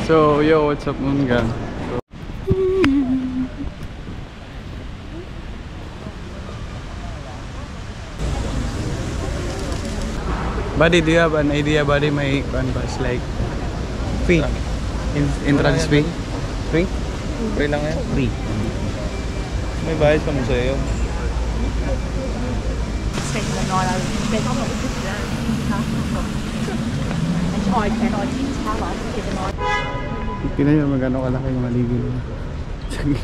So, yo, what's up, Mungan? Buddy, do you have an idea, buddy? May bus like fee? Entrance fee? Free? Free lang yan. Free. May bayad ka mo sa iyo. Tingnan nyo magano kalaki yung haligi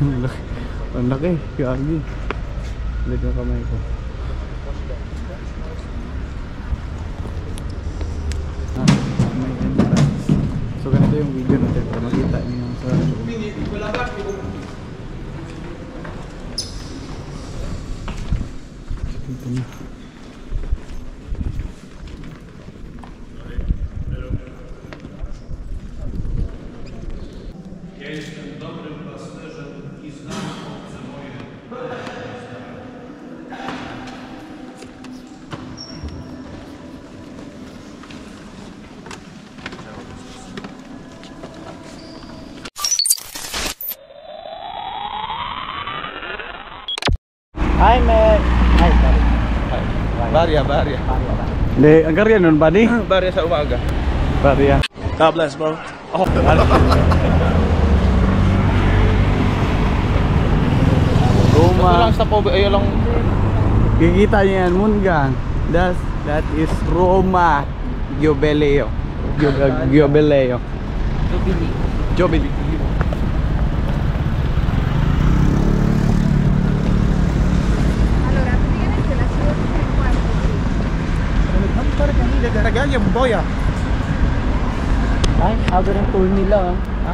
nila. Ang laki, yagi. Ulit yung kamay ko. May entrance. So ganito yung video natin para makita nyo yung sa loob. Dito na. Hi, man. Hi, sorry. Barya. Hindi, ang karya nun, buddy? Barya sa umaga. Barya. God bless, bro. Oh. Roma. Sa pobe, ayaw lang. Kikita niyo yan, Mungang. That is Roma Giobeleo. Giobeleo. Giobili. Nagagaya, boya. Ay, aga ng tour nila. Ha?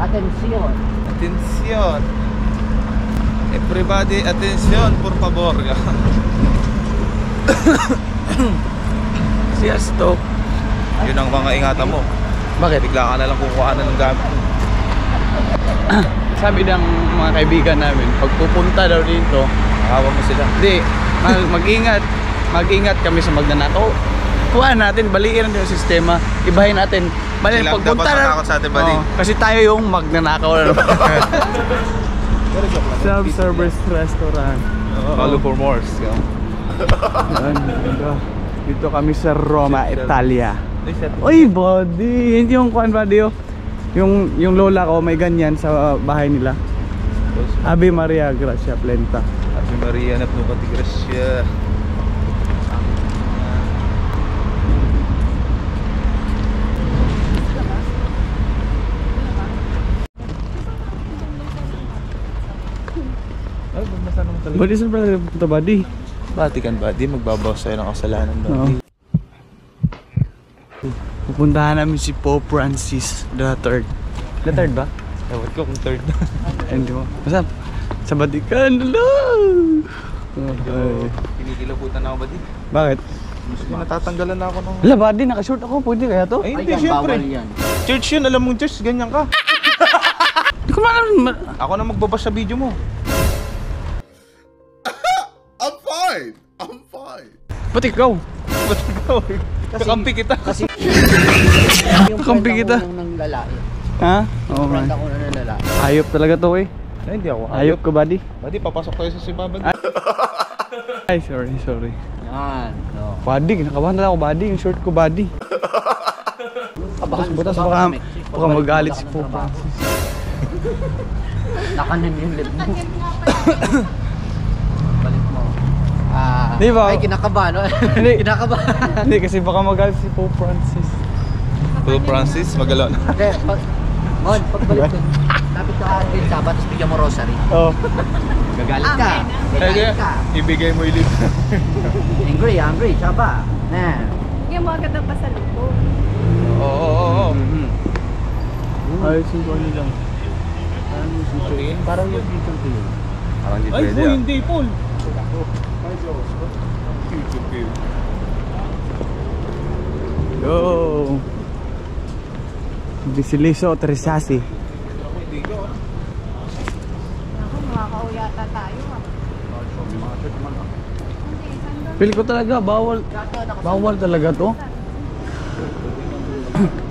Atención. Attention. Everybody, attention, por favor. Siyasto. Yun ang mga ingatan mo. Bakit? Bigla ka na lang kukuha ng gamit. Sabi ng mga kaibigan namin, pag pupunta daw dito, Hawa mo sila. hindi, mag-ingat kami sa magnanakaw. Kuhaan natin, balikin natin yung sistema, ibahin natin. Bali, Silang dapat matakot sa atin, buddy. Kasi tayo yung magnanakaw na. Self-service restaurant. Follow for more. Yan, dito kami sa Roma, Italia. Uy, buddy! Hindi yung kuhan, buddy. Oh. Yung lola ko may ganyan sa bahay nila. Ave Maria Gracia Plenta. Ave Maria na po pati Gracia. Buddy, saan pala punta, buddy? Vatican, buddy. Magbabawas sa'yo ng kasalanan, buddy. Pupuntahan namin si Pope Francis the Third. The Third ba? Ewan ko kung third. Hindi mo. Basta sa Vatican. Hello! Okay. Kinikilabutan ako, buddy. Bakit? Natatanggalan na ako ng... Hala, buddy, nakashort ako. Pwede kaya to? Ay, hindi, syempre. Church yun, alam mong church, ganyan ka. Hindi ko man. Ako na magbabas sa video mo. I'm fine. Ba't ikaw? Ba't ikaw? Kakampi kita. Kasi yung Kakampi kita. ng lalaki. Ha? Oo, Friend man. ako na ng lalaki. Hayop talaga to eh. Ay, hindi ako. Hayop ko, buddy. Buddy, papasok tayo sa simbahan. Ay, sorry. Yan. No. Buddy, kinakabahan na ako, buddy. Yung short ko, buddy. Butas, baka magalit si Pope Francis. Nakanan yung lip mo. Balik mo. Di ba? Ay, kinakabahan. Hindi. Kinakabahan. Hindi, kasi baka magalit si Pope Francis. Pope Francis, magalaw na. Hindi, pagbalik ko. Lapit ka din Sabat, tapos bigyan mo rosary. Oo. Gagalit ka. Gagalit ka. Ibigay mo yung libre. Angry, tsaba. Na. Bigyan mo agad ng pasalubong. Oo. Ayos yung kanya lang. Parang yung picture ko yun. Parang di Ay, pwede. hindi, Paul. Go! Bisiliso Tresasi. Ako, makakauyata tayo ah. Pili ko talaga, bawal talaga to.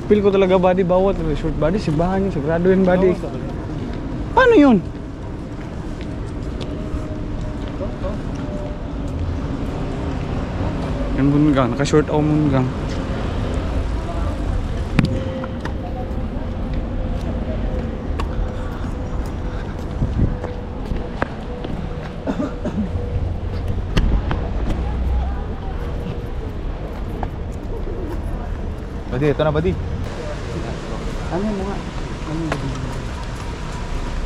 Feel ko talaga body, bawat resort body, simbahan yun, sagrado yun body. Paano yun? Yan Mungang, naka-short ako Mungang. Buddy, ito na buddy. Ano mo nga?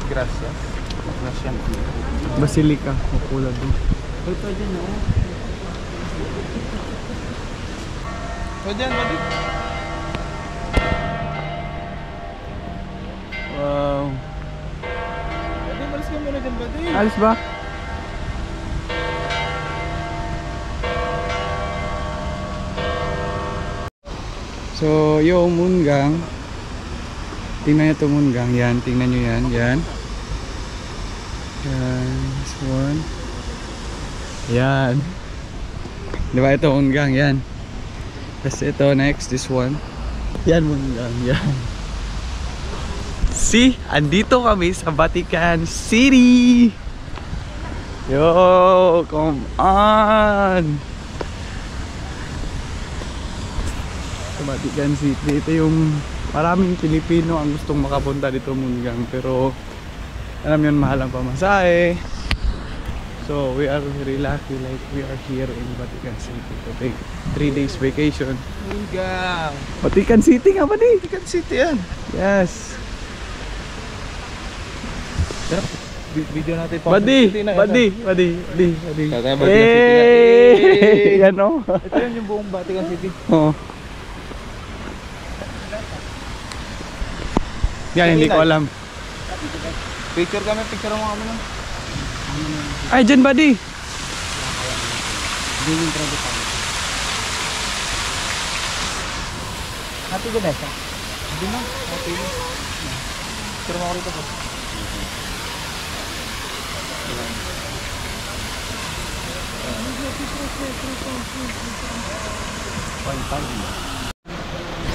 Gracias. Gracias. Basilica, mapula doon. Ito dyan, no? O dyan buddy. Wow. Buddy, malis ka muna dyan buddy. Alis ba? So, yung Mungang. Tingnan nyo ito Mungang. Yan, tingnan nyo yan. Yan. Yan. This one. Yan. Diba ito Mungang? Yan. Tapos ito next. This one. Yan Mungang. Yan. See? Andito kami sa Vatican City. Yo, come on. Sa Vatican City. Ito yung maraming Pilipino ang gustong makapunta dito Mungang. Pero alam yun, mahal ang pamasahe. So we are very lucky, like we are here in Vatican City to take 3 days vacation. Mungang. Vatican City nga ba di? Vatican City yan. Yes. Video natin pa. Badi, Kaya badi. tayo Vatican City Eh, yan o. Ito yun yung buong Vatican City. Oo. Yan, hindi ko alam. Picture kami, picture mo kami lang. Ay, dyan buddy. Happy ka besa? Hindi na, okay. Picture mo ako rito po.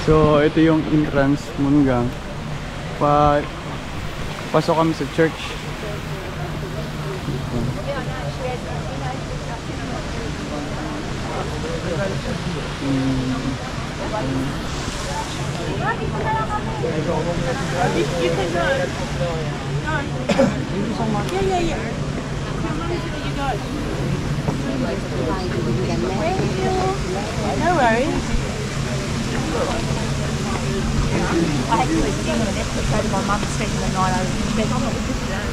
So, ito yung entrance Mungang. Pasok kami sa church. No worries. I had to like 10 minutes to try to my mum straight in the night. I was in bed. I'm like, this is that.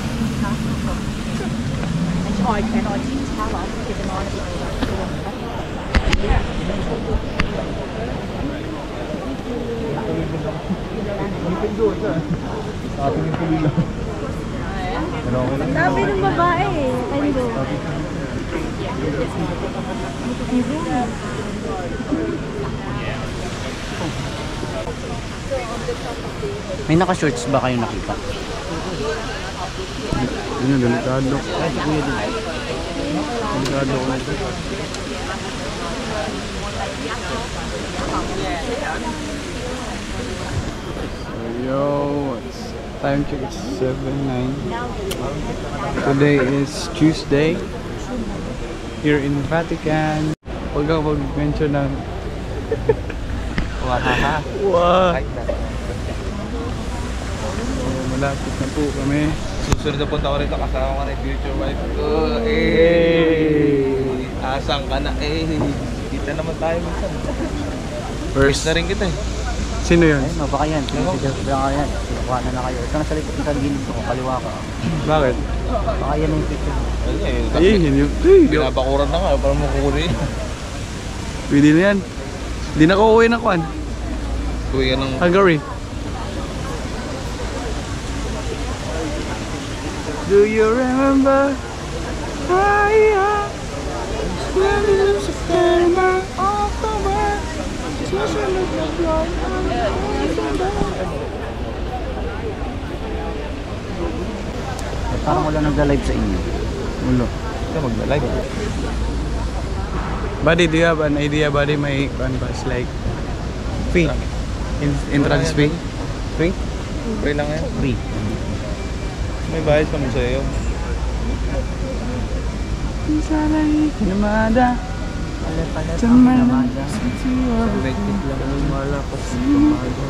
And I didn't tell her because the night Sabi ng babae eh. Ano? May naka-shorts ba kayo nakita? Ano, delikado. Delikado ko. So, yo, it's time check, it's 7:09. Today is Tuesday. Here in Vatican. Huwag ako mag-mention ng Wahaha. wow. Like that. Malapit na po kami. Susunod na punta ko rito kasama ko na yung future wife ko. Eh, asang ka na eh. Kita naman tayo minsan. First na rin kita eh. Sino yun? Ay, baka yan. Pinipigil ka yan. Kuha na kayo. Ito na sa likod ng gilid ko. Kaliwa ka. Bakit? Baka yan yung picture. Ayun, yun yung... Binabakuran na nga. Parang makukuli. Pwede na yan. Hindi na ko uwi na kwan. Kuwi ka ng... Hungary. Do you remember? September, October, Parang wala nagla-live sa inyo. Ulo. Ito magla-live. Buddy, do you have an idea, buddy? May canvas like fee. Entrance fee? Free? Free lang yan. Free. May bayad sa museo. Salay kinamada. Pala-pala sa Tamada. Namada. Siwa. Connected lang ang malakas sa Namada.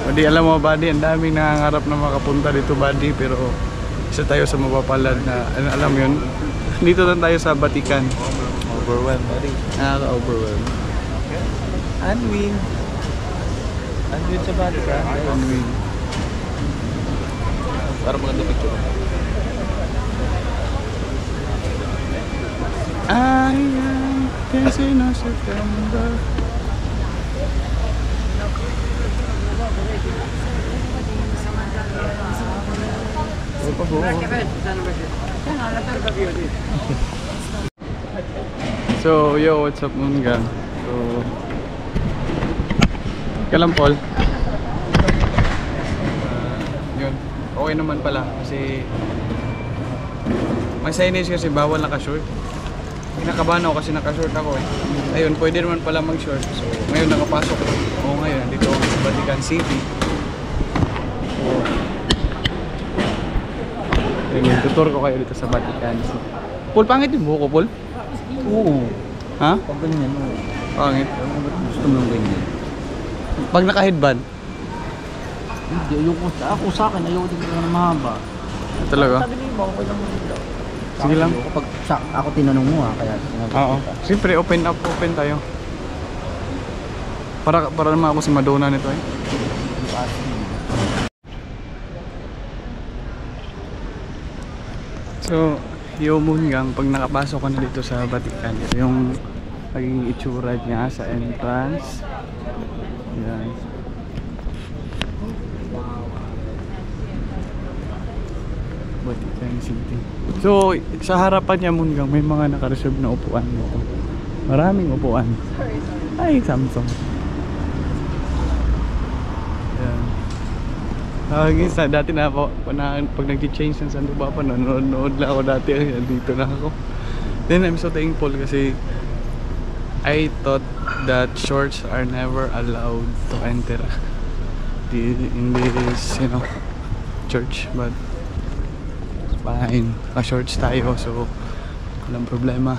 Buddy, alam mo buddy, ang daming nangangarap na makapunta dito buddy, pero isa tayo sa mapapalad na, alam mo yun, dito lang tayo sa Vatican. Overwhelmed, buddy. Nakaka-overwhelm. Unwin. Unwin sa Vatican. Unwin. Para maganda picture. I am dancing on September. So, yo, what's up mga gang? So, kailan Paul? Yun, okay naman pala kasi may signage kasi bawal naka-short. Kinakabahan ako kasi naka-short ako eh. Ayun, pwede naman pala mag-short. So, ngayon nakapasok ako. Oo, ngayon, dito ako sa Vatican City. Ayun, tutor ko kayo dito sa Vatican City. Paul, pangit yung buhok ko, Paul? Oo. Ha? Pag ganyan, oo. Pangit. Ba't gusto mo ng ganyan? Pag naka-headband, Hindi, ayoko. Ako sa akin, ayoko din na mahaba. talaga? Sabi niyo ba, okay lang mo nila. Sige lang. Kapag ako tinanong mo kaya Oo. Siyempre, open tayo. Para naman ako si Madonna nito eh. So, Moon Gang, pag nakapasok ka na dito sa Vatican, ito yung naging itsura niya sa entrance. Yan. Vatican City. So, sa harapan niya Moon Gang, may mga naka-reserve na upuan dito. Maraming upuan. Ay, Samsung. Yan. Sa dati na ako, pag nag-change ng Santo Papa, nanonood lang ako dati, dito na ako. Then I'm so thankful kasi I thought that shorts are never allowed to enter in this, church, but fine, ka-shorts tayo, so walang problema.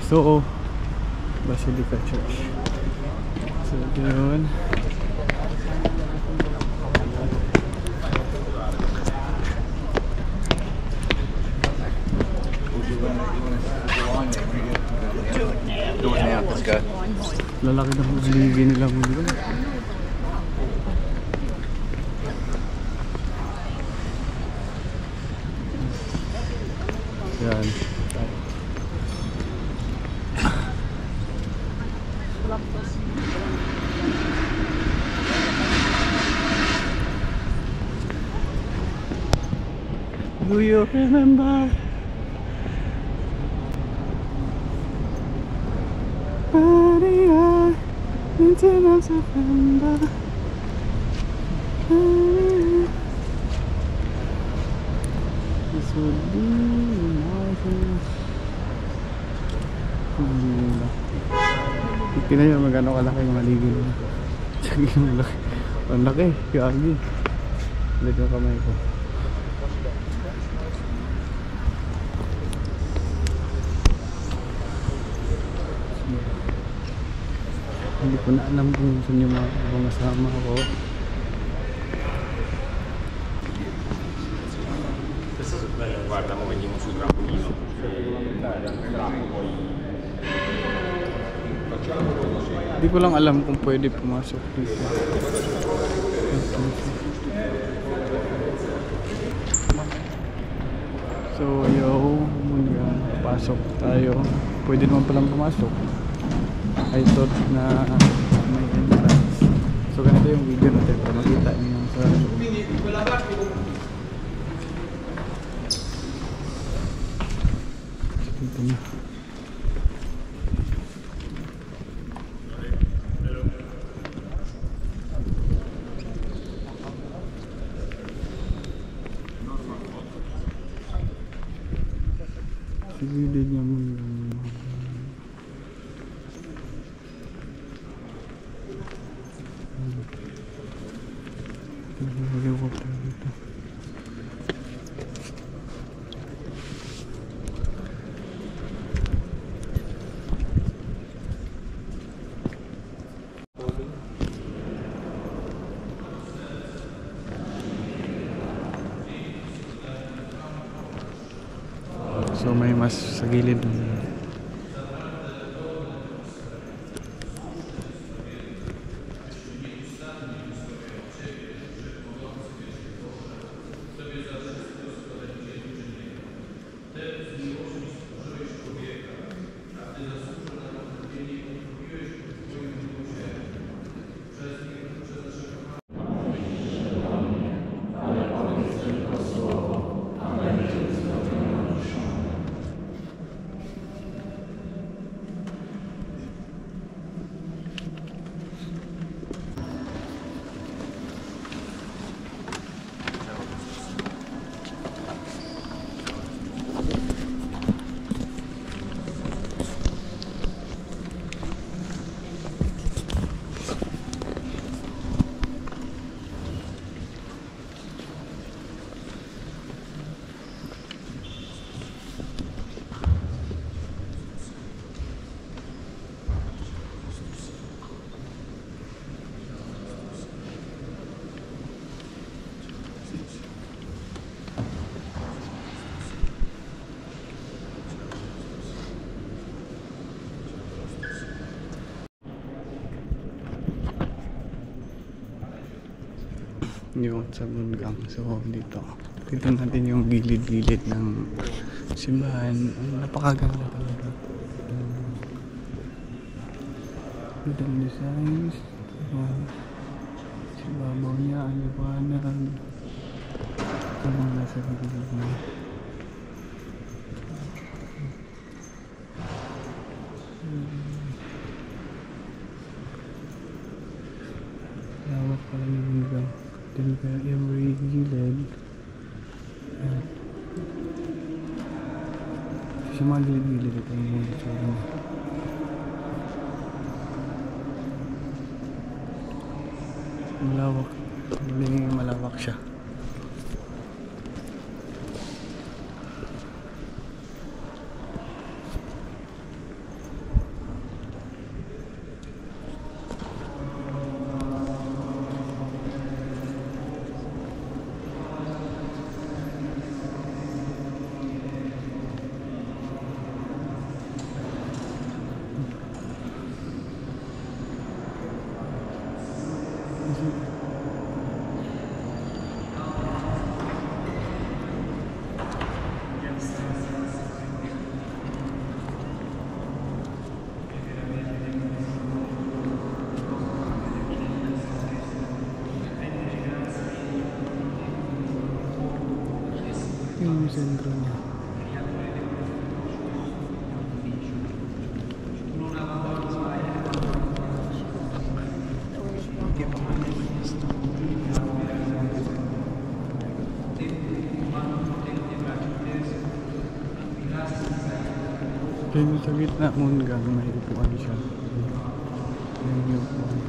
So Basilica Church. So yun. Lalaki ng paligid nila mga. Yan. Do you remember? Maria, 19 of September. This would be nice. Tingnan nyo magkano kalaki yung maligid nila. Ang laki. Ang laki. Kagi. Ulit yung kamay ko. Hindi ko na alam kung saan yung mga kasama ko. Guarda, mo veniamo sul trampolino. Hindi ko lang alam kung pwede pumasok dito. So, muna pasok tayo. Pwede naman palang pumasok. I thought na may entrance. So, ganito yung video natin para makita niyo sa loob. niya. Sa gilid niya mo yung helicopter dito. So may mas sa gilid. Yun sa Bungang. So dito natin yung gilid-gilid ng simbahan. Napakaganda talaga. Gandang designs. Sa babaw niya ang liwanag. Ito mga nasa gilid niya. Lawak pala yung Bungang. Talaga every gilid. Sa mga gilid-gilid ito yung mga itsura. Malawak. Malawak siya. Yung sentro niya. Kaya sa gitna Bungang may upuan siya. Yung upuan.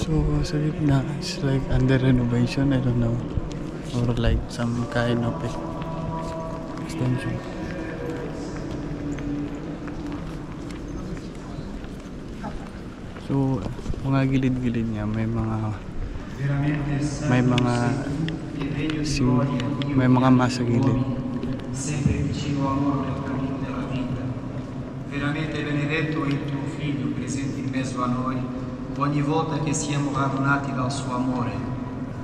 So sa gitna it's like under renovation, I don't know, or like some kind of extension. So mga gilid-gilid niya may mga mas sa gilid. Sempre vicino a amore al cammino della vita. Veramente benedetto è il tuo figlio presente in mezzo a noi ogni volta che siamo radunati dal suo amore.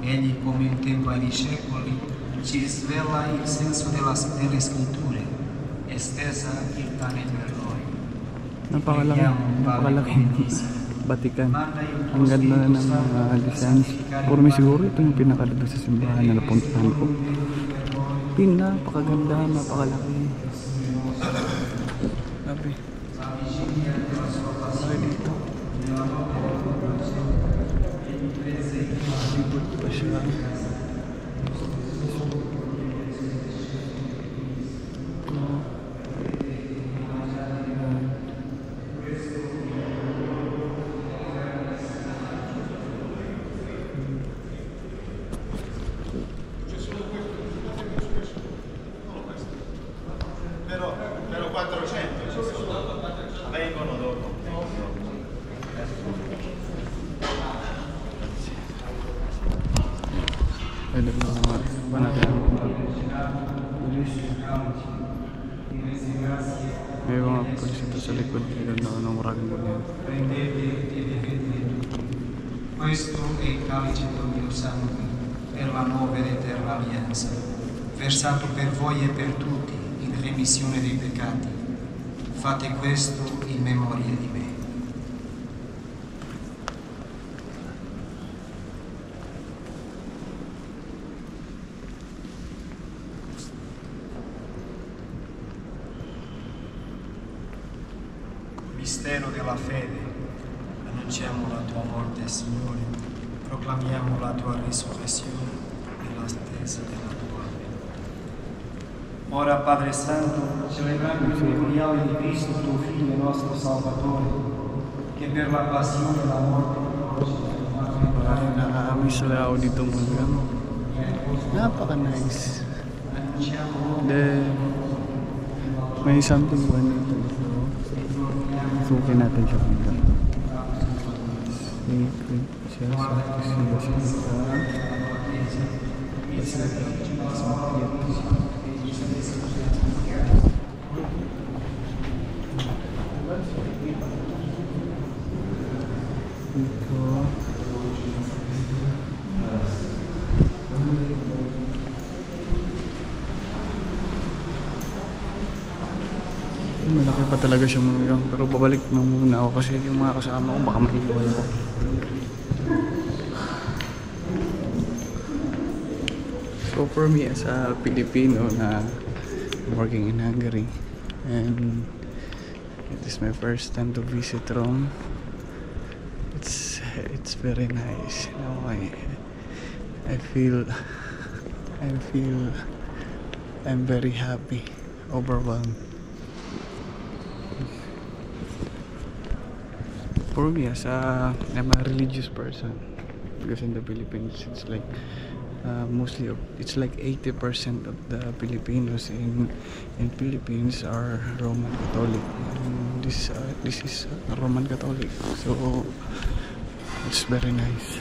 Egli, come un tempo ai discepoli, ci svela il senso delle scritture, estesa il pane per noi. Napakalaking Vatican. Ang ganda na ng mga designs. For me siguro ito yung pinakaganda sa simbahan na napuntahan ko. Napakaganda, napakalaki. Grabe. Okay dito. Libot pa siya. Però 400 vengono dopo. Pwede mo ba natin pulis? May mga pulis ito sa likod. Anong maraming mo yan? Questo è il calice del mio sangue per la nuova ed eterna alleanza, versato per voi e per tutti in remissione dei peccati. Fate questo in memoria di me. Mistero della fede. Annunciamo la tua morte, Signore, proclamiamo la tua risurrezione e l'attesa della tua venuta. Ora, Padre Santo, celebrando il memoriale di Cristo, tuo Figlio e nostro Salvatore, che per la passione e la morte Nakakamiss sila ako dito mga. Napaka-nice. Then, may something ba nito? Sukin natin siya dito. Siya sa malaki pa talaga siya mga, pero babalik na muna ako kasi yung mga kasama ko baka maiiwan ako. So for me as a Filipino na working in Hungary, and it is my first time to visit Rome, it's very nice, you know. I feel I'm very happy, overwhelmed. For me, I'm a religious person, because in the Philippines it's like mostly it's like 80% of the Filipinos in Philippines are Roman Catholic. And this is Roman Catholic, so it's very nice.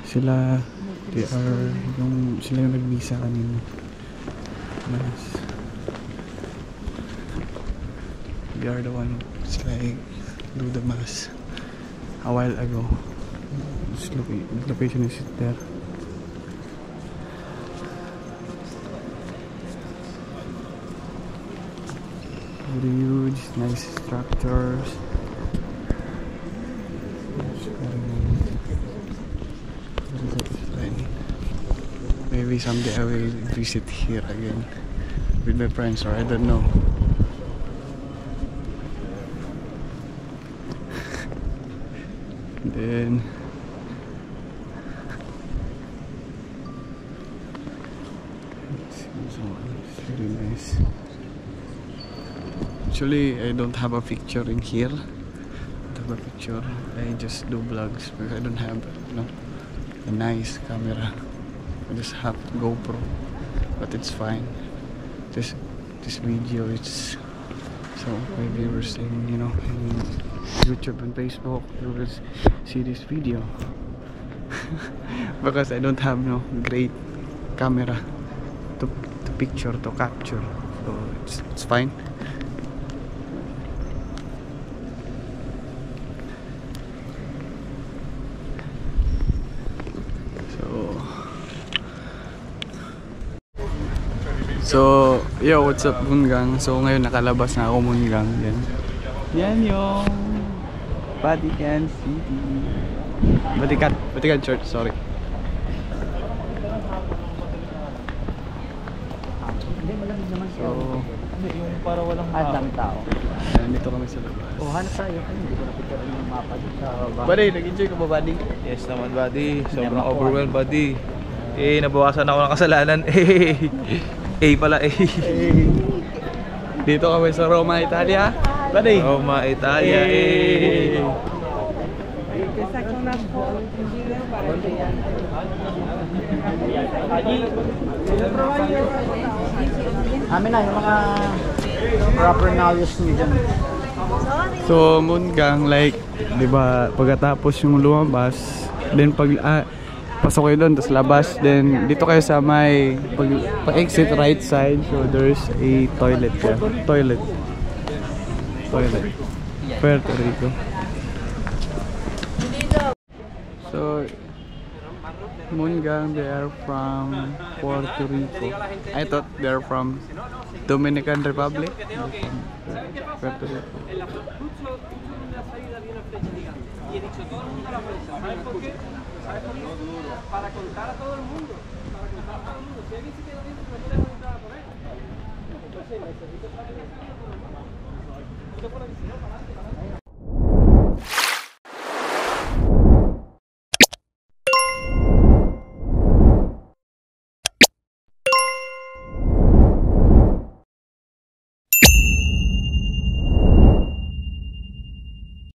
Sila yung nagmisa kanina. Nice. We are the one who's like do the mass a while ago. The patient is there. Very huge, nice structures. Maybe someday I will visit here again with my friends, or I don't know. Then it's very nice. Actually, I don't have a picture in here. I don't have a picture. I just do vlogs because I don't have a nice camera. I just have GoPro, but it's fine. This video it's So my viewers in, you know, in YouTube and Facebook, you will see this video. Because I don't have no great camera to picture, to capture, so it's fine. So, yo, what's up Mungang? So ngayon nakalabas na ako Mungang. Yan yung Vatican City. Vatican Church, sorry. So, Yung para walang Ang dami tao. dito kami sa labas. Oh, hanap tayo. Hindi ko napicture yung mapa dito sa bahay. Buddy, nag-enjoy ka ba, buddy? Yes naman, buddy. Sobrang Hindi, overwhelmed, buddy. Nabawasan ako ng kasalanan. Pala. Dito kami sa Roma, Italia. Buddy! Roma, Italia. Amin na yung mga proper knowledge nyo dyan. So, Mungang, like, di ba, pagkatapos yung lumabas, then pasok kayo doon, tapos labas, then dito kayo sa may pag-exit right side, so there's a toilet there. Toilet. Puerto Rico. So, Mungang, they are from Puerto Rico. I thought they're from Dominican Republic. Puerto Rico. Para contar a todo el mundo. Si alguien se queda viendo, que no le preguntaba por él. Entonces necesito saber por aquí, para adelante, para adelante.